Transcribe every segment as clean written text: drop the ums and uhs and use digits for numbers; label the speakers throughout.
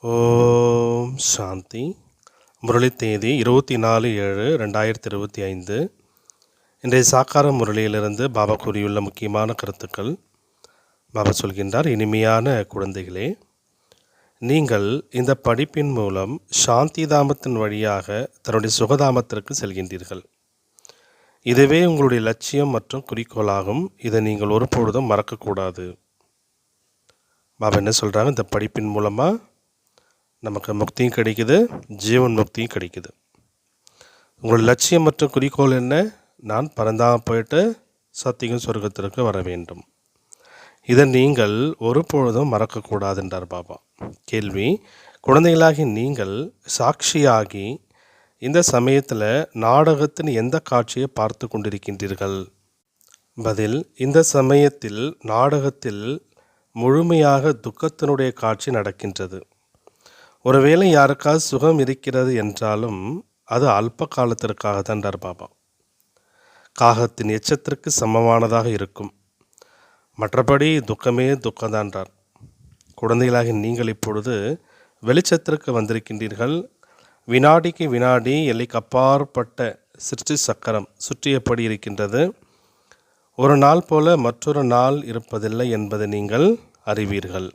Speaker 1: ஓம் சாந்தி. முரளி தேதி 24/7/2025. இன்றைய சாக்கார முரளியிலிருந்து பாபா கூறியுள்ள முக்கியமான கருத்துக்கள். பாபா சொல்கின்றார், இனிமையான குழந்தைகளே, நீங்கள் இந்த படிப்பின் மூலம் சாந்தி தாமத்தின் வழியாக தன்னுடைய சுகதாமத்திற்கு செல்கின்றீர்கள். இதுவே உங்களுடைய லட்சியம் மற்றும் குறிக்கோளாகும். இதை நீங்கள் ஒருபொழுதும் மறக்கக்கூடாது. பாபா என்ன சொல்கிறாங்க, இந்த படிப்பின் மூலமாக நமக்கு முக்தியும் கிடைக்குது, ஜீவன் முக்தியும் கிடைக்குது. உங்களோட லட்சியம் மற்றும் குறிக்கோள் என்ன? நான் பரந்தாம போயிட்டு சத்தியம் சொர்க்கத்திற்கு வர வேண்டும். இதை நீங்கள் ஒருபொழுதும் மறக்கக்கூடாது என்றார் பாபா. கேள்வி: குழந்தைகளாகி நீங்கள் சாட்சியாகி இந்த சமயத்தில் நாடகத்தின் எந்த காட்சியை பார்த்து கொண்டிருக்கின்றீர்கள்? பதில்: இந்த சமயத்தில் நாடகத்தில் முழுமையாக துக்கத்தினுடைய காட்சி நடக்கின்றது. ஒருவேளை யாருக்காவது சுகம் இருக்கிறது என்றாலும் அது அல்ப காலத்திற்காக தான்டார் பாபா. காகத்தின் எச்சத்திற்கு சமமானதாக இருக்கும். மற்றபடி துக்கமே துக்கம்தான்றார். குழந்தைகளாக நீங்கள் இப்பொழுது வெளிச்சத்திற்கு வந்திருக்கின்றீர்கள். வினாடிக்கு வினாடி எல்லைக்கு அப்பாற்பட்ட சிருஷ்டி சக்கரம் சுற்றியபடி இருக்கின்றது. ஒரு நாள் போல மற்றொரு நாள் இருப்பதில்லை என்பதை நீங்கள் அறிவீர்கள்.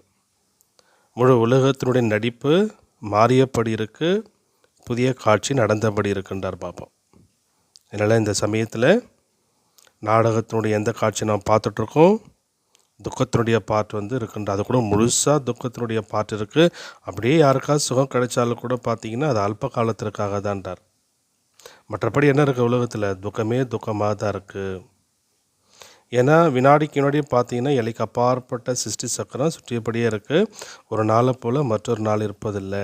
Speaker 1: முழு உலகத்தினுடைய நடிப்பு மாறியபடி இருக்கு, புதிய காட்சி நடந்தபடி இருக்கின்றார் பாபா. அதனால் இந்த சமயத்தில் நாடகத்தினுடைய எந்த காட்சி நாம் பார்த்துட்ருக்கோம், துக்கத்தினுடைய பாட்டு இருக்கின்ற, அது கூட முழுசாக துக்கத்தினுடைய பாட்டு இருக்குது. அப்படியே யாருக்காவது சுகம் கிடைச்சாலும் கூட பார்த்தீங்கன்னா அது அல்ப காலத்திற்காக தான்டார். மற்றபடி என்ன இருக்குது உலகத்தில்? துக்கமே துக்கமாக தான் இருக்குது. ஏன்னா வினாடிக்கு வினாடி பார்த்தீங்கன்னா எல்லைக்கு அப்பாற்பட்ட சிருஷ்டி சக்கரம் சுற்றியபடியே இருக்குது. ஒரு நாளை போல் மற்றொரு நாள் இருப்பதில்லை.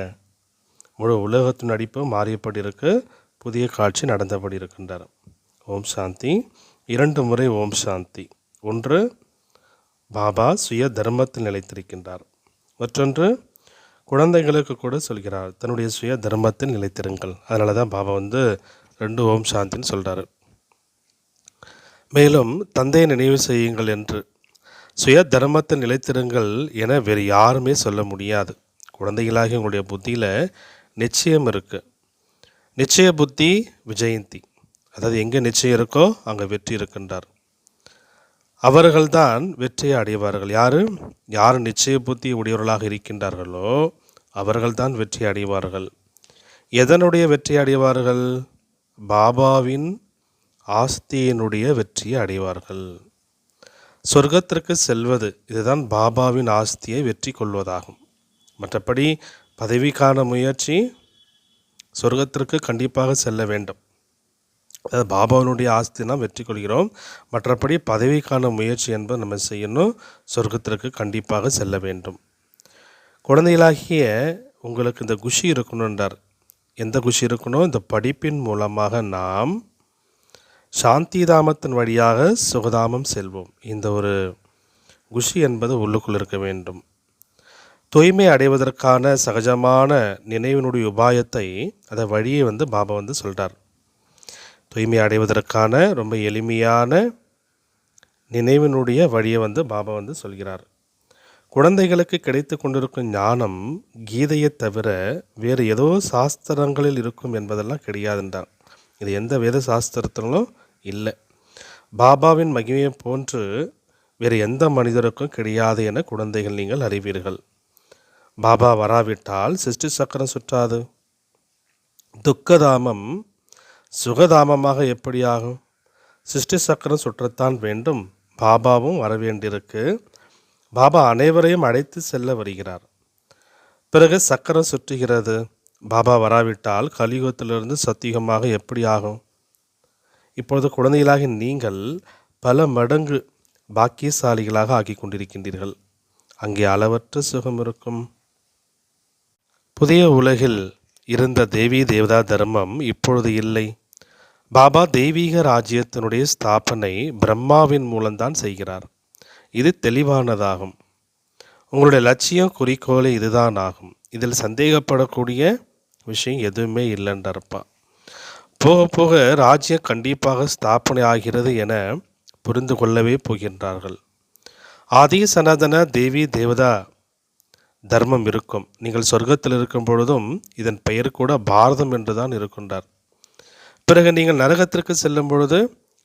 Speaker 1: முழு உலகத்தின் நடிப்பு மாறியபடி இருக்குது, புதிய காட்சி நடந்தபடி இருக்கின்றார். ஓம் சாந்தி. 2 முறை ஓம் சாந்தி. ஒன்று, பாபா சுய தர்மத்தில் நிலைத்திருக்கின்றார். மற்றொன்று, குழந்தைகளுக்கு கூட சொல்கிறார், தன்னுடைய சுய தர்மத்தில் நிலைத்திருங்கள். அதனால தான் பாபா 2 ஓம் சாந்தின்னு சொல்கிறாரு. மேலும் தந்தையை நினைவு செய்யுங்கள் என்று, சுய தர்மத்தில் நிலைத்திருங்கள் என வேறு யாருமே சொல்ல முடியாது. குழந்தைகளாகி உங்களுடைய புத்தியில் நிச்சயம் இருக்குது. நிச்சய புத்தி விஜயந்தி, அதாவது எங்கே நிச்சயம் இருக்கோ அங்கே வெற்றி இருக்கின்றார். அவர்கள்தான் வெற்றியை அடைவார்கள். யார் நிச்சய புத்தி உடையவர்களாக இருக்கின்றார்களோ அவர்கள்தான் வெற்றி அடைவார்கள். எதனுடைய வெற்றி அடைவார்கள்? பாபாவின் ஆஸ்தியினுடைய வெற்றியை அடைவார்கள். சொர்க்கத்திற்கு செல்வது இதுதான் பாபாவின் ஆஸ்தியை வெற்றி கொள்வதாகும். மற்றபடி பதவிக்கான முயற்சி, சொர்க்கத்திற்கு கண்டிப்பாக செல்ல வேண்டும். அதாவது பாபாவினுடைய ஆஸ்தினா வெற்றி கொள்கிறோம். மற்றபடி பதவிக்கான முயற்சி என்பது நம்ம செய்யணும், சொர்க்கத்திற்கு கண்டிப்பாக செல்ல வேண்டும். குழந்தைகளாகிய உங்களுக்கு இந்த குஷி இருக்கணுன்றார். எந்த குஷி இருக்கணும்? இந்த படிப்பின் மூலமாக நாம் சாந்தி தாமத்தின் வழியாக சுகதாமம் செல்வோம். இந்த ஒரு குஷி என்பது உள்ளுக்குள் இருக்க வேண்டும். தூய்மை அடைவதற்கான சகஜமான நினைவினுடைய உபாயத்தை, அதை வழியை பாபா சொல்கிறார். தூய்மை அடைவதற்கான ரொம்ப எளிமையான நினைவினுடைய வழியை பாபா சொல்கிறார். குழந்தைகளுக்கு கிடைத்து கொண்டிருக்கும் ஞானம் கீதையை தவிர வேறு ஏதோ சாஸ்திரங்களில் இருக்கும் என்பதெல்லாம் கிடையாதுன்றார். இது எந்த வேத சாஸ்திரத்திலும் இல்லை. பாபாவின் மகிமையை போன்று வேறு எந்த மனிதருக்கும் கிடையாது என குழந்தைகள் நீங்கள் அறிவீர்கள். பாபா வராவிட்டால் சிருஷ்டி சக்கரம் சுற்றாது. துக்கதாமம் சுகதாமமாக எப்படி ஆகும்? சிருஷ்டி சக்கரம் சுற்றத்தான் வேண்டும். பாபாவும் வர வேண்டியிருக்கு. பாபா அனைவரையும் அழைத்து செல்ல வருகிறார். பிறகு சக்கரம் சுற்றுகிறது. பாபா வராவிட்டால் கலியுகத்திலிருந்து சத்தியுகமாக எப்படி ஆகும்? இப்பொழுது குழந்தைகளாக நீங்கள் பல மடங்கு பாக்கியசாலிகளாக ஆக்கி கொண்டிருக்கின்றீர்கள். அங்கே அளவற்ற சுகம் இருக்கும். புதிய உலகில் இருந்த தேவி தேவதா தர்மம் இப்பொழுது இல்லை. பாபா தெய்வீக ராஜ்யத்தினுடைய ஸ்தாபனை பிரம்மாவின் மூலம்தான் செய்கிறார். இது தெளிவானதாகும். உங்களுடைய லட்சியம் குறிக்கோளே இதுதான் ஆகும். இதில் சந்தேகப்படக்கூடிய விஷயம் எதுவுமே இல்லைன்றப்பா. போக போக ராஜ்யம் கண்டிப்பாக ஸ்தாபனை ஆகிறது என புரிந்து கொள்ளவே போகின்றார்கள். ஆதி சனாதன தேவி தேவதா தர்மம் இருக்கும். நீங்கள் சொர்க்கத்தில் இருக்கும் பொழுதும் இதன் பெயர் கூட பாரதம் என்றுதான் இருக்கின்றார். பிறகு நீங்கள் நரகத்திற்கு செல்லும் பொழுது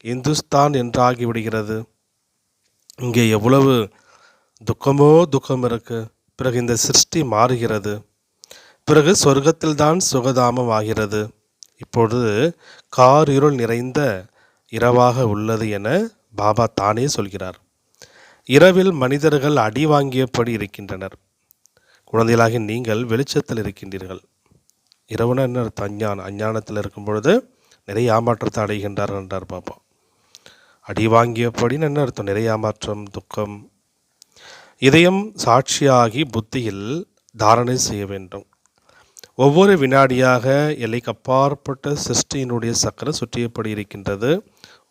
Speaker 1: இந்துஸ்தான் என்று ஆகிவிடுகிறது. இங்கே எவ்வளவு துக்கமோ துக்கம் இருக்கு. பிறகு இந்த சிருஷ்டி மாறுகிறது. பிறகு சொர்க்கத்தில்தான் சுகதாமம் ஆகிறது. இப்பொழுது கார் இருள் நிறைந்த இரவாக உள்ளது என பாபா தானே சொல்கிறார். இரவில் மனிதர்கள் அடி வாங்கியபடி இருக்கின்றனர். குழந்தைகளாகி நீங்கள் வெளிச்சத்தில் இருக்கின்றீர்கள். இரவுனா என்ன அர்த்தம்? அஞ்ஞானம். அஞ்ஞானத்தில் இருக்கும் பொழுது நிறைய ஏமாற்றத்தை அடைகின்றார்கள் என்றார் பாபா. அடி வாங்கியபடின்னு என்ன அர்த்தம்? நிறைய ஏமாற்றம், துக்கம். இதயம் சாட்சியாகி புத்தியில் தாரணை செய்ய வேண்டும். ஒவ்வொரு வினாடியாக எல்லைக்கு அப்பாற்பட்ட சிருஷ்டியினுடைய சக்கரம் சுற்றியபடி இருக்கின்றது.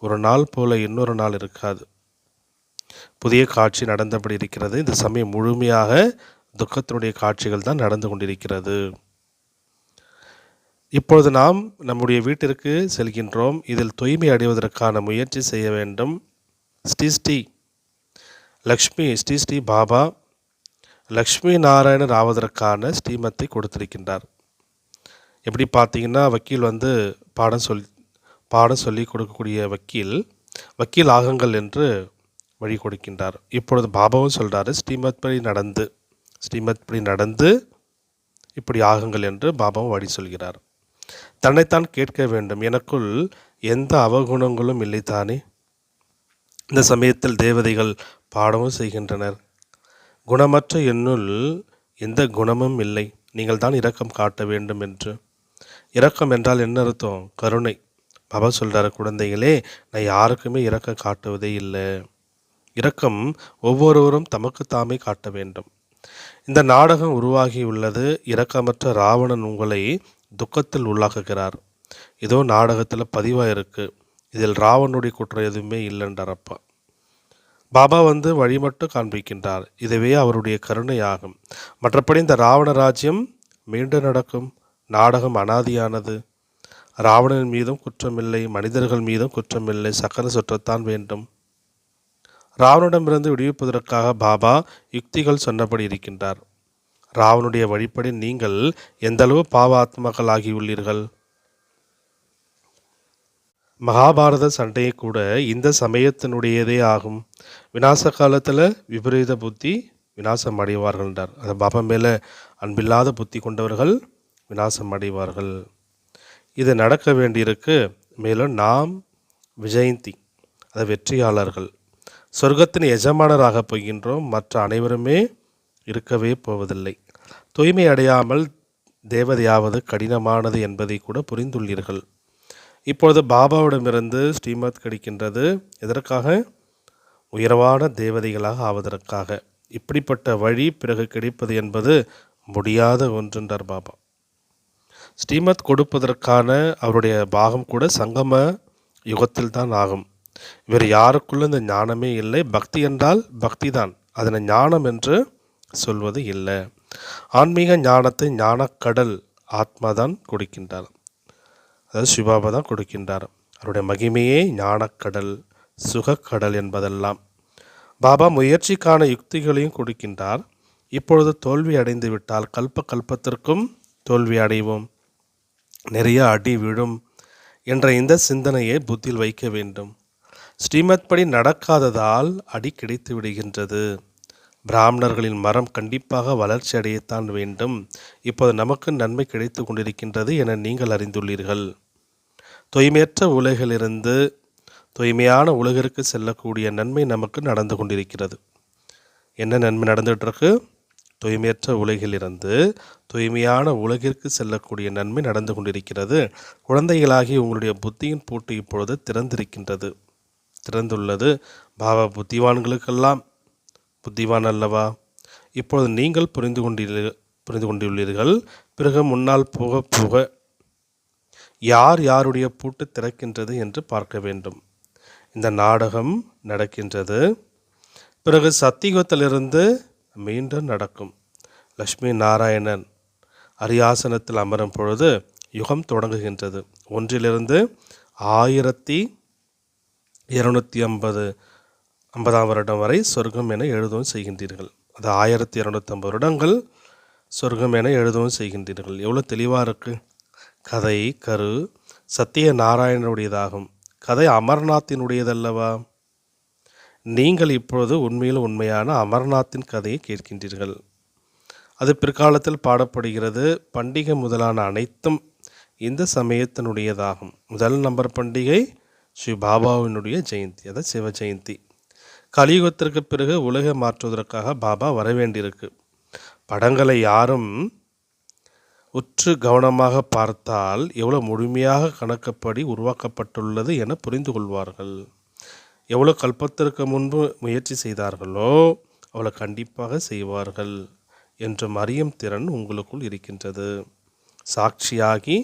Speaker 1: ஒரு நாள் போல இன்னொரு நாள் இருக்காது. புதிய காட்சி நடந்தபடி இருக்கிறது. இந்த சமயம் முழுமையாக துக்கத்தினுடைய காட்சிகள் தான் நடந்து கொண்டிருக்கிறது. இப்பொழுது நாம் நம்முடைய வீட்டிற்கு செல்கின்றோம். இதில் தூய்மை அடைவதற்கான முயற்சி செய்ய வேண்டும். ஸ்ரீ லக்ஷ்மி ஸ்ரீ பாபா லக்ஷ்மி நாராயணர் ஆவதற்கான ஸ்ரீமத்தை கொடுத்திருக்கின்றார். எப்படி பார்த்தீங்கன்னா, வக்கீல் வந்து பாடம் சொல்லி கொடுக்கக்கூடிய வக்கீல் ஆகுங்கள் என்று வழி கொடுக்கின்றார். இப்பொழுது பாபாவும் சொல்கிறாரு, ஸ்ரீமத் படி நடந்து இப்படி ஆகுங்கள் என்று பாபாவும் வழி சொல்கிறார். தன்னைத்தான் கேட்க வேண்டும், எனக்குள் எந்த அவகுணங்களும் இல்லை தானே. இந்த சமயத்தில் தேவதைகள் பாடவும் செய்கின்றனர். குணமற்ற என்னுள் எந்த குணமும் இல்லை, நீங்கள் தான் இரக்கம் காட்ட வேண்டும் என்று. இரக்கம் என்றால் என்ன அர்த்தம்? கருணை. பாபா சொல்கிறார், குழந்தைகளே, நான் யாருக்குமே இரக்கம் காட்டுவதே இல்லை. இரக்கம் ஒவ்வொருவரும் தமக்கு தாமே காட்ட வேண்டும். இந்த நாடகம் உருவாகி உள்ளது. இரக்கமற்ற ராவணன் உங்களை துக்கத்தில் உள்ளாக்குகிறார். இதோ நாடகத்தில் பதிவாயிருக்கு. இதில் ராவனுடைய குற்றம் எதுவுமே இல்லைன்றாரப்பா. பாபா வந்து வழி மட்டும் காண்பிக்கின்றார். இதுவே அவருடைய கருணை ஆகும். மற்றபடி இந்த ராவண ராஜ்யம் மீண்டும் நடக்கும். நாடகம் அனாதியானது. ராவணன் மீதும் குற்றமில்லை, மனிதர்கள் மீதும் குற்றமில்லை. சக்கர சுற்றத்தான் வேண்டும். ராவனிடமிருந்து விடுவிப்பதற்காக பாபா யுக்திகள் சொன்னபடி இருக்கின்றார். ராவனுடைய வழிப்படி நீங்கள் எந்தளவு பாவ ஆத்மாக்கள் ஆகியுள்ளீர்கள். மகாபாரத சண்டையை கூட இந்த சமயத்தினுடையதே ஆகும். விநாச காலத்தில் விபரீத புத்தி விநாசம் அடைவார்கள் என்றார். அது பாபா மேலே அன்பில்லாத புத்தி கொண்டவர்கள் விநாசம் அடைவார்கள். இது நடக்க வேண்டியிருக்கு. மேலும் நாம் விஜயந்தி, அது வெற்றியாளர்கள், சொர்க்கத்தின் எஜமானராக போகின்றோம். மற்ற அனைவருமே இருக்கவே போவதில்லை. தூய்மை அடையாமல் தேவதையாவது கடினமானது என்பதை கூட புரிந்துள்ளீர்கள். இப்பொழுது பாபாவிடமிருந்து ஸ்ரீமத் கிடைக்கின்றது. எதற்காக? உயர்வான தேவதைகளாக ஆவதற்காக. இப்படிப்பட்ட வழி பிறகு கிடைப்பது என்பது முடியாத ஒன்றென்றார் பாபா. ஸ்ரீமத் கொடுப்பதற்கான அவருடைய பாகம் கூட சங்கம யுகத்தில் தான் ஆகும். வேறு யாருக்குள்ள இந்த ஞானமே இல்லை. பக்தி என்றால் பக்தி தான், அதனை ஞானம் என்று சொல்வது இல்லை. ஆன்மீக ஞானத்தை ஞானக்கடல் ஆத்மா தான் கொடுக்கின்றார். அதாவது சிவபாபா தான் கொடுக்கின்றார். அவருடைய மகிமையே ஞானக்கடல், சுகக்கடல் என்பதெல்லாம். பாபா முயற்சிக்கான யுக்திகளையும் கொடுக்கின்றார். இப்பொழுது தோல்வி அடைந்து விட்டால் கல்பத்திற்கும் தோல்வி அடைவோம், நிறைய அடி விழும் என்ற இந்த சிந்தனையை புத்தியில் வைக்க வேண்டும். ஸ்ரீமத் படி நடக்காததால் அடி கிடைத்து விடுகின்றது. பிராமணர்களின் மரம் கண்டிப்பாக வளர்ச்சி அடையத்தான் வேண்டும். இப்போது நமக்கு நன்மை கிடைத்து கொண்டிருக்கின்றது என நீங்கள் அறிந்துள்ளீர்கள். தூய்மையற்ற உலகிலிருந்து தூய்மையான உலகிற்கு செல்லக்கூடிய நன்மை நமக்கு நடந்து கொண்டிருக்கிறது. என்ன நன்மை நடந்துகிட்டு இருக்கு? தூய்மையற்ற உலகிலிருந்து தூய்மையான உலகிற்கு செல்லக்கூடிய நன்மை நடந்து கொண்டிருக்கிறது. குழந்தைகளாகி உங்களுடைய புத்தியின் பூட்டு இப்பொழுது திறந்துள்ளது. பாபா புத்திவான்களுக்கெல்லாம் புத்திவான் அல்லவா? இப்பொழுது நீங்கள் புரிந்து கொண்டுள்ளீர்கள். பிறகு முன்னால் போக போக யாருடைய பூட்டு திறக்கின்றது என்று பார்க்க வேண்டும். இந்த நாடகம் நடக்கின்றது. பிறகு சத்தியுகத்திலிருந்து மீண்டும் நடக்கும். லக்ஷ்மி நாராயணன் அரியாசனத்தில் அமரும் பொழுது யுகம் தொடங்குகின்றது. 1 1250 வருடம் வரை சொர்க்கம் என எழுதவும் செய்கின்றீர்கள். அது 1250 வருடங்கள் சொர்க்கம் என எழுதவும் செய்கின்றீர்கள். எவ்வளோ தெளிவாக இருக்குது. கதை கரு சத்திய நாராயணனுடையதாகும். கதை அமர்நாத்தினுடையதல்லவா? நீங்கள் இப்பொழுது உண்மையில் உண்மையான அமர்நாத்தின் கதையை கேட்கின்றீர்கள். அது பிற்காலத்தில் பாடப்படுகிறது. பண்டிகை முதலான அனைத்தும் இந்த சமயத்தினுடையதாகும். முதல் நம்பர் பண்டிகை ஸ்ரீ பாபாவினுடைய ஜெயந்தி, அதாவது சிவ ஜெயந்தி. கலியுகத்திற்கு பிறகு உலகை மாற்றுவதற்காக பாபா வரவேண்டியிருக்கு. படங்களை யாரும் உற்று கவனமாக பார்த்தால் எவ்வளோ முழுமையாக கணக்கப்படி உருவாக்கப்பட்டுள்ளது என புரிந்து கொள்வார்கள். எவ்வளோ கல்பத்திற்கு முன்பு முயற்சி செய்தார்களோ அவ்வளோ கண்டிப்பாக செய்வார்கள் என்று அறியும் திறன் உங்களுக்குள் இருக்கின்றது. சாட்சியாகி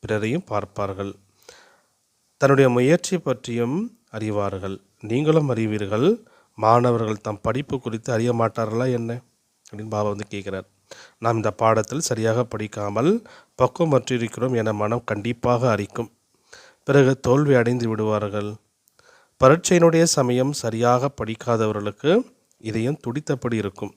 Speaker 1: பிறரையும் பார்ப்பார்கள். தன்னுடைய முயற்சி பற்றியும் அறிவார்கள். நீங்களும் அறிவீர்கள். மாணவர்கள் தம் படிப்பு குறித்து அறிய மாட்டார்களா என்ன அப்படின்னு பாபா கேட்குறார். நாம் இந்த பாடத்தில் சரியாக படிக்காமல் பக்குவமற்றிருக்கிறோம் என மனம் கண்டிப்பாக அறிக்கும். பிறகு தோல்வி அடைந்து விடுவார்கள். பரீட்சையினுடைய சமயம் சரியாக படிக்காதவர்களுக்கு இதயம் துடித்தபடி இருக்கும்.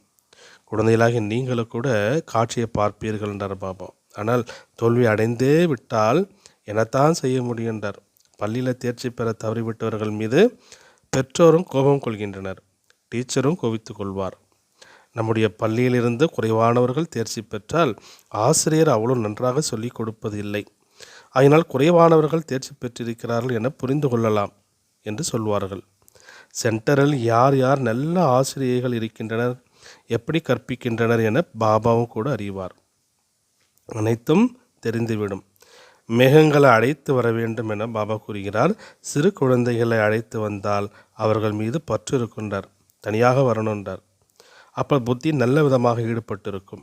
Speaker 1: குழந்தைகளாகி நீங்களும் கூட காட்சியை பார்ப்பீர்கள் என்றார் பாபா. ஆனால் தோல்வி அடைந்தே விட்டால் என்னத்தான் செய்ய முடியும் என்றார். பள்ளியில் தேர்ச்சி பெற தவறிவிட்டவர்கள் மீது பெற்றோரும் கோபம் கொள்கின்றனர். டீச்சரும் கோபித்து கொள்வார். நம்முடைய பள்ளியிலிருந்து குறைவானவர்கள் தேர்ச்சி பெற்றால் ஆசிரியர் அவ்வளோ நன்றாக சொல்லிக் கொடுப்பது இல்லை. அதனால் குறைவானவர்கள் தேர்ச்சி பெற்றிருக்கிறார்கள் என புரிந்து கொள்ளலாம் என்று சொல்வார்கள். சென்டரில் யார் யார் நல்ல ஆசிரியர்கள் இருக்கின்றனர், எப்படி கற்பிக்கின்றனர் என பாபாவும் கூட அறிவார். அனைத்தும் தெரிந்துவிடும். மேகங்களை அழைத்து வர வேண்டும் என பாபா கூறுகிறார். சிறு குழந்தைகளை அழைத்து வந்தால் அவர்கள் மீது பற்று இருக்கின்றார், தனியாக வரணுன்றார். அப்போ புத்தி நல்ல விதமாக ஈடுபட்டிருக்கும்.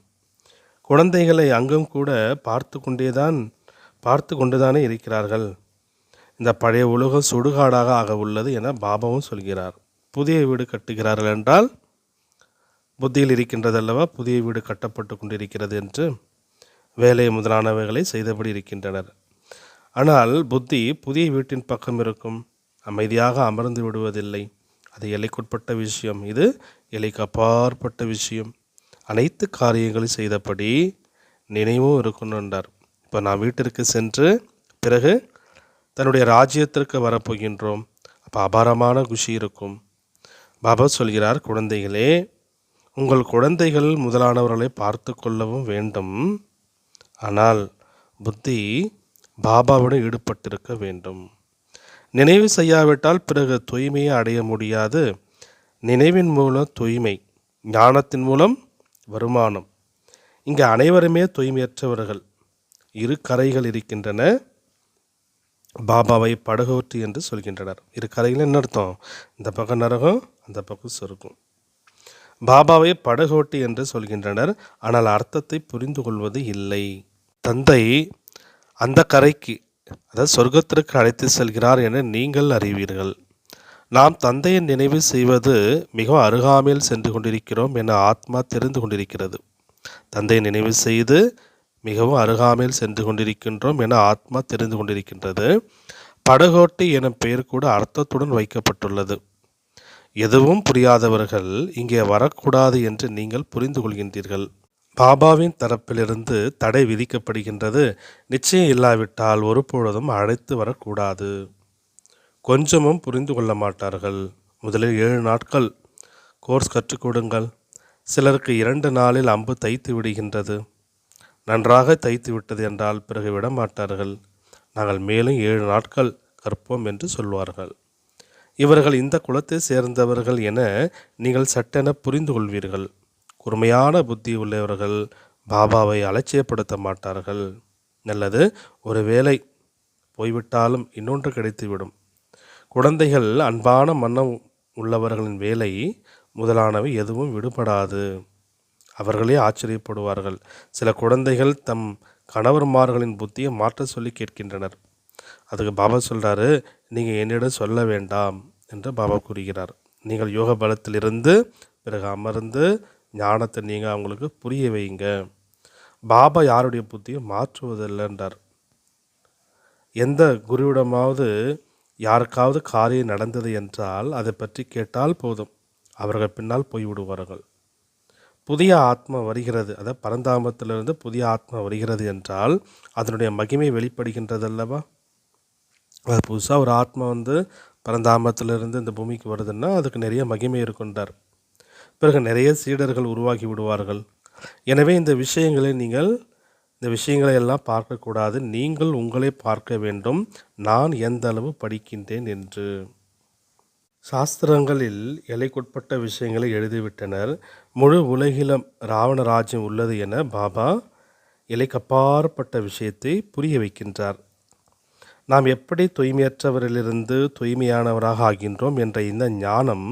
Speaker 1: குழந்தைகளை அங்கும் கூட பார்த்து கொண்டுதானே இருக்கிறார்கள். இந்த பழைய உலகம் சுடுகாடாக ஆக உள்ளது என பாபாவும் சொல்கிறார். புதிய வீடு கட்டுகிறார்கள் என்றால் புத்தியில் இருக்கின்றதல்லவா புதிய வீடு கட்டப்பட்டு கொண்டிருக்கிறது என்று. வேலை முதலானவைகளை செய்தபடி இருக்கின்றனர். ஆனால் புத்தி புதிய வீட்டின் பக்கம் இருக்கும். அமைதியாக அமர்ந்து விடுவதில்லை. அது எல்லைக்குட்பட்ட விஷயம். இது எல்லைக்கு அப்பாற்பட்ட விஷயம். அனைத்து காரியங்களும் செய்தபடி நினைவும் இருக்கணுன்றார். இப்போ நான் வீட்டிற்கு சென்று பிறகு தன்னுடைய ராஜ்யத்திற்கு வரப்போகின்றோம். அப்போ அபாரமான குஷி இருக்கும். பாபா சொல்கிறார், குழந்தைகளே, உங்கள் குழந்தைகள் முதலானவர்களை பார்த்து கொள்ளவும் வேண்டும். ஆனால் புத்தி பாபாவுடன் ஈடுபட்டிருக்க வேண்டும். நினைவு செய்யாவிட்டால் பிறகு தூய்மையை அடைய முடியாது. நினைவின் மூலம் தூய்மை, ஞானத்தின் மூலம் வருமானம். இங்கே அனைவருமே தூய்மையற்றவர்கள். இரு கரைகள் இருக்கின்றன. பாபாவை படகோட்டி என்று சொல்கின்றனர். இரு கரைகள் என்ன அர்த்தம்? இந்த பக்கம் நரகம், அந்த பக்கம் சொர்க்கம். பாபாவை படகோட்டி என்று சொல்கின்றனர். ஆனால் அர்த்தத்தை புரிந்து கொள்வது இல்லை. தந்தை அந்த கரைக்கு, அதாவது சொர்க்கத்திற்கு அழைத்து செல்கிறார் என நீங்கள் அறிவீர்கள். நாம் தந்தையை நினைவு செய்வது மிகவும் அருகாமையில் சென்று கொண்டிருக்கிறோம் என ஆத்மா தெரிந்து கொண்டிருக்கிறது. தந்தையை நினைவு செய்து மிகவும் அருகாமையில் சென்று கொண்டிருக்கின்றோம் என ஆத்மா தெரிந்து கொண்டிருக்கின்றது. படகோட்டி எனும் பெயர் கூட அர்த்தத்துடன் வைக்கப்பட்டுள்ளது. எதுவும் புரியாதவர்கள் இங்கே வரக்கூடாது என்று நீங்கள் புரிந்து கொள்கின்றீர்கள். பாபாவின் தரப்பிலிருந்து தடை விதிக்கப்படுகின்றது. நிச்சயம் இல்லாவிட்டால் ஒருபொழுதும் அழைத்து வரக்கூடாது. கொஞ்சமும் புரிந்து கொள்ள மாட்டார்கள். முதலில் 7 நாட்கள் கோர்ஸ் கற்றுக் கொடுங்கள். சிலருக்கு 2 நாளில் அம்பு தைத்து விடுகின்றது. நன்றாக தைத்து விட்டது என்றால் பிறகு விட மாட்டார்கள். நாங்கள் மேலும் 7 நாட்கள் கற்போம் என்று சொல்வார்கள். இவர்கள் இந்த குலத்தை சேர்ந்தவர்கள் என நீங்கள் சட்டென புரிந்து கொள்வீர்கள். கூர்மையான புத்தி உள்ளவர்கள் பாபாவை அலட்சியப்படுத்த மாட்டார்கள். நல்லது, ஒரு வேளை போய்விட்டாலும் இன்னொன்று கிடைத்துவிடும். குழந்தைகள் அன்பான மன்னம் உள்ளவர்களின் வேலை முதலானவை எதுவும் விடுபடாது. அவர்களே ஆச்சரியப்படுவார்கள். சில குழந்தைகள் தம் கணவர்மார்களின் புத்தியை மாற்ற சொல்லி கேட்கின்றனர். அதுக்கு பாபா சொல்கிறாரு, நீங்கள் என்னிடம் சொல்ல வேண்டாம் என்று பாபா கூறுகிறார். நீங்கள் யோக பலத்திலிருந்து பிறகு அமர்ந்து ஞானத்தை நீங்கள் அவங்களுக்கு புரிய வைங்க. பாபா யாருடைய புத்தியை மாற்றுவதில்லை என்றார். எந்த குருவிடமாவது யாருக்காவது காரியம் நடந்தது என்றால் அதை பற்றி கேட்டால் போதும், அவர்கள் பின்னால் போய்விடுவார்கள். புதிய ஆத்மா வருகிறது, அதாவது பரந்தாமத்திலிருந்து புதிய ஆத்மா வருகிறது என்றால் அதனுடைய மகிமை வெளிப்படுகின்றது அல்லவா? அது புதுசாக ஒரு ஆத்மா பரந்தாமத்திலிருந்து இந்த பூமிக்கு வருதுன்னா அதுக்கு நிறைய மகிமை இருக்குன்றார். பிறகு நிறைய சீடர்கள் உருவாகி விடுவார்கள். எனவே இந்த விஷயங்களை எல்லாம் பார்க்கக்கூடாது. நீங்கள் உங்களை பார்க்க வேண்டும், நான் எந்த அளவு படிக்கின்றேன் என்று. சாஸ்திரங்களில் எல்லைக்குட்பட்ட விஷயங்களை எழுதிவிட்டனர். முழு உலகிலும் ராவண ராஜ்யம் உள்ளது என பாபா எல்லைக்கப்பாற்பட்ட விஷயத்தை புரிய வைக்கின்றார். நாம் எப்படி தூய்மையற்றவரிலிருந்து தூய்மையானவராக ஆகின்றோம் என்ற இந்த ஞானம்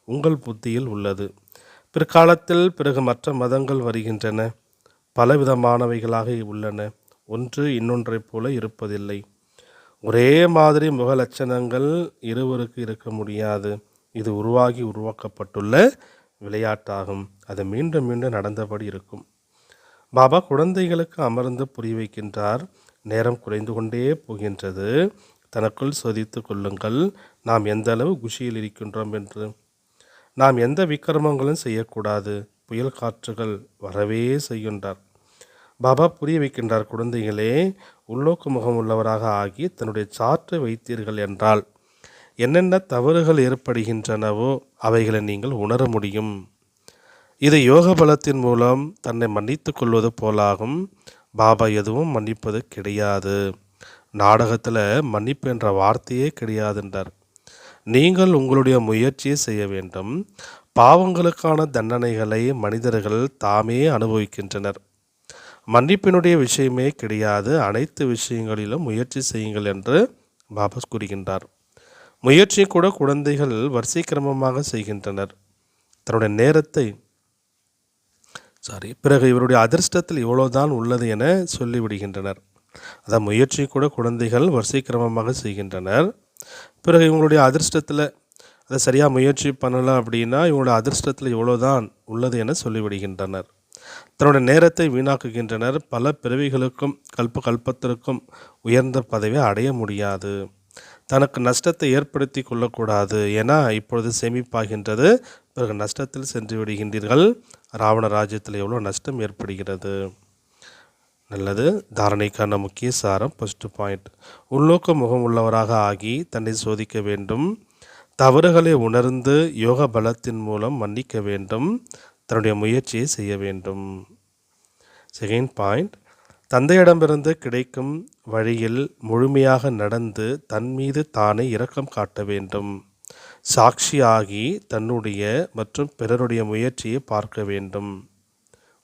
Speaker 1: உங்கள் புத்தியில் உள்ளது. பிற்காலத்தில் பிறகு மற்ற மதங்கள் வருகின்றன, பலவிதமானவைகளாக உள்ளன, ஒன்று இன்னொன்றைப் போல இருப்பதில்லை. ஒரே மாதிரி முக லட்சணங்கள் இருவருக்கு இருக்க முடியாது. இது உருவாக்கப்பட்டுள்ள விளையாட்டாகும். அது மீண்டும் மீண்டும் நடந்தபடி இருக்கும். பாபா குழந்தைகளுக்கு அமர்ந்து புரிய வைக்கின்றார். நேரம் குறைந்து கொண்டே போகின்றது. தனக்குள் சோதித்து கொள்ளுங்கள், நாம் எந்த அளவு குஷியில் இருக்கின்றோம் என்று. நாம் எந்த விக்கிரமங்களும் செய்யக்கூடாது. புயல் காற்றுகள் வரவே செய்கின்றார். பாபா புரிய வைக்கின்றார், குழந்தைகளே, உள்நோக்கு முகம் உள்ளவராக ஆகி தன்னுடைய சாற்றை வைத்தீர்கள் என்றால் என்னென்ன தவறுகள் ஏற்படுகின்றனவோ அவைகளை நீங்கள் உணர முடியும். இது யோக பலத்தின் மூலம் தன்னை மன்னித்து கொள்வது போலாகும். பாபா எதுவும் மன்னிப்பது கிடையாது. நாடகத்தில் மன்னிப்பு என்ற வார்த்தையே கிடையாதுன்றார். நீங்கள் உங்களுடைய முயற்சியை செய்ய வேண்டும். பாவங்களுக்கான தண்டனைகளை மனிதர்கள் தாமே அனுபவிக்கின்றனர். மன்னிப்பினுடைய விஷயமே கிடையாது. அனைத்து விஷயங்களிலும் முயற்சி செய்யுங்கள் என்று பாபா கூறுகின்றார். முயற்சி கூட குழந்தைகள் வரிசைக்கிரமமாக செய்கின்றனர். தன்னுடைய நேரத்தை பிறகு இவருடைய அதிர்ஷ்டத்தில் இவ்வளவுதான் உள்ளது என சொல்லிவிடுகின்றனர். அதான் முயற்சி கூட குழந்தைகள் வரிசைக்கிரமமாக செய்கின்றனர். பிறகு இவங்களுடைய அதிர்ஷ்டத்தில் அதை சரியாக முயற்சி பண்ணலை அப்படின்னா இவங்களுடைய அதிர்ஷ்டத்தில் இவ்வளோதான் உள்ளது என சொல்லிவிடுகின்றனர். தன்னுடைய நேரத்தை வீணாக்குகின்றனர். பல பிறவிகளுக்கும் கல்பத்திற்கும் உயர்ந்த பதவியை அடைய முடியாது. தனக்கு நஷ்டத்தை ஏற்படுத்தி கொள்ளக்கூடாது என இப்பொழுது சேமிப்பாகின்றது. பிறகு நஷ்டத்தில் சென்று விடுகின்றீர்கள். ராவண ராஜ்யத்தில் எவ்வளோ நஷ்டம் ஏற்படுகிறது. நல்லது. தாரணைக்கான முக்கிய சாரம். ஃபர்ஸ்ட் பாயிண்ட், உள்நோக்க முகம் உள்ளவராக ஆகி தன்னை சோதிக்க வேண்டும். தவறுகளை உணர்ந்து யோக பலத்தின் மூலம் மன்னிக்க வேண்டும். தன்னுடைய முயற்சியை செய்ய வேண்டும். செகண்ட் பாயிண்ட், தந்தையிடமிருந்து கிடைக்கும் வழியில் முழுமையாக நடந்து தன் மீது தானே இரக்கம் காட்ட வேண்டும். சாட்சியாகி தன்னுடைய மற்றும் பிறருடைய முயற்சியை பார்க்க வேண்டும்.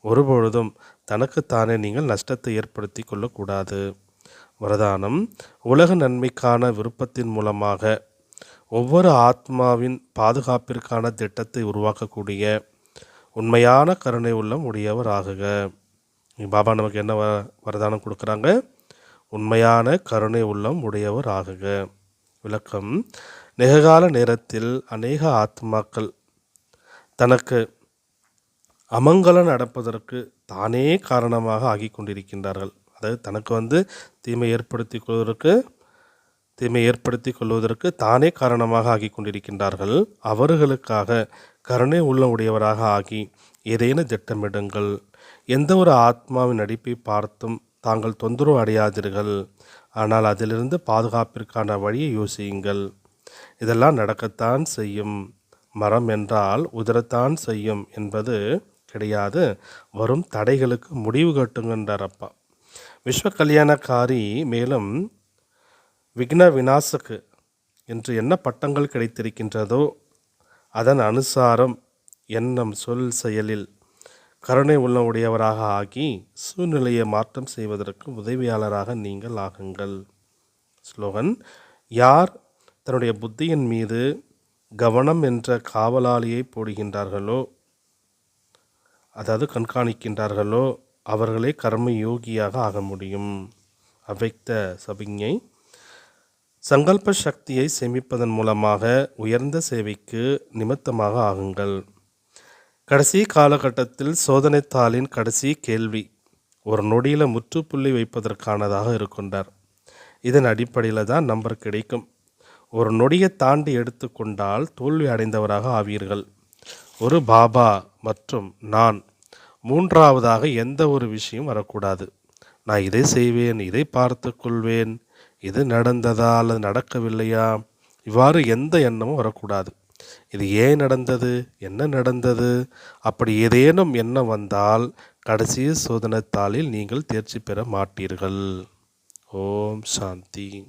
Speaker 1: ஒருபொழுதும் தனக்குத்தானே நீங்கள் நஷ்டத்தை ஏற்படுத்தி கொள்ளக்கூடாது. வரதானம், உலக நன்மைக்கான விருப்பத்தின் மூலமாக ஒவ்வொரு ஆத்மாவின் பாதுகாப்பிற்கான திட்டத்தை உருவாக்கக்கூடிய உண்மையான கருணை உள்ளம் உடையவர் ஆகுக. பாபா நமக்கு என்ன வரதானம் கொடுக்குறாங்க? உண்மையான கருணை உள்ளம் உடையவர் ஆகுக. விளக்கம், நிகழ்கால நேரத்தில் அநேக ஆத்மாக்கள் தனக்கு அமங்கலம் நடப்பதற்கு தானே காரணமாக ஆகி கொண்டிருக்கின்றார்கள். அதாவது தனக்கு தீமை ஏற்படுத்தி கொள்வதற்கு தானே காரணமாக ஆகி கொண்டிருக்கின்றார்கள். அவர்களுக்காக கருணை உள்ள உடையவராக ஆகி ஏதேனும் திட்டமிடுங்கள். எந்த ஒரு ஆத்மாவின் நடிப்பை பார்த்தும் தாங்கள் தொந்தரவு அடையாதீர்கள். ஆனால் அதிலிருந்து பாதுகாப்பிற்கான வழியை யோசியுங்கள். இதெல்லாம் நடக்கத்தான் செய்யும். மரம் என்றால் உதிரத்தான் செய்யும் என்பது கிடையாது. வரும் தடைகளுக்கு முடிவு கட்டுங்கன்றார் அப்பா. விஸ்வ கல்யாணக்காரி மேலும் விக்ன விநாசக்கு என்று என்ன பட்டங்கள் கிடைத்திருக்கின்றதோ அதன் அனுசாரம் எண்ணம், சொல், செயலில் கருணை உள்ள உடையவராக ஆகி சூழ்நிலையை மாற்றம் செய்வதற்கு உதவியாளராக நீங்கள் ஆகுங்கள். ஸ்லோகன், யார் தன்னுடைய புத்தியின் மீது கவனம் என்ற காவலாளியை போடுகின்றார்களோ, அதாவது கண்காணிக்கின்றார்களோ, அவர்களே கர்ம யோகியாக ஆக முடியும். அவ்வக்த சபிஞை, சங்கல்ப சக்தியை சேமிப்பதன் மூலமாக உயர்ந்த சேவைக்கு நிமித்தமாக ஆகுங்கள். கடைசி காலகட்டத்தில் சோதனைத்தாளின் கடைசி கேள்வி ஒரு நொடியில் முற்றுப்புள்ளி வைப்பதற்கானதாக இருக்கின்றார். இதன் அடிப்படையில் தான் நம்பர் கிடைக்கும். ஒரு நொடியை தாண்டி எடுத்துக்கொண்டால் தோல்வி அடைந்தவராக ஆவீர்கள். ஒரு பாபா மற்றும் நான் மூன்றாவதாக எந்த ஒரு விஷயம் வரக்கூடாது. நான் இதை செய்வேன், இதை பார்த்து கொள்வேன், இது நடந்ததா அல்லது நடக்கவில்லையா, இவ்வாறு எந்த எண்ணமும் வரக்கூடாது. இது ஏன் நடந்தது, என்ன நடந்தது, அப்படி ஏதேனும் எண்ணம் வந்தால் கடைசி சோதனைத்தாளில் நீங்கள் தேர்ச்சி பெற மாட்டீர்கள். ஓம் சாந்தி.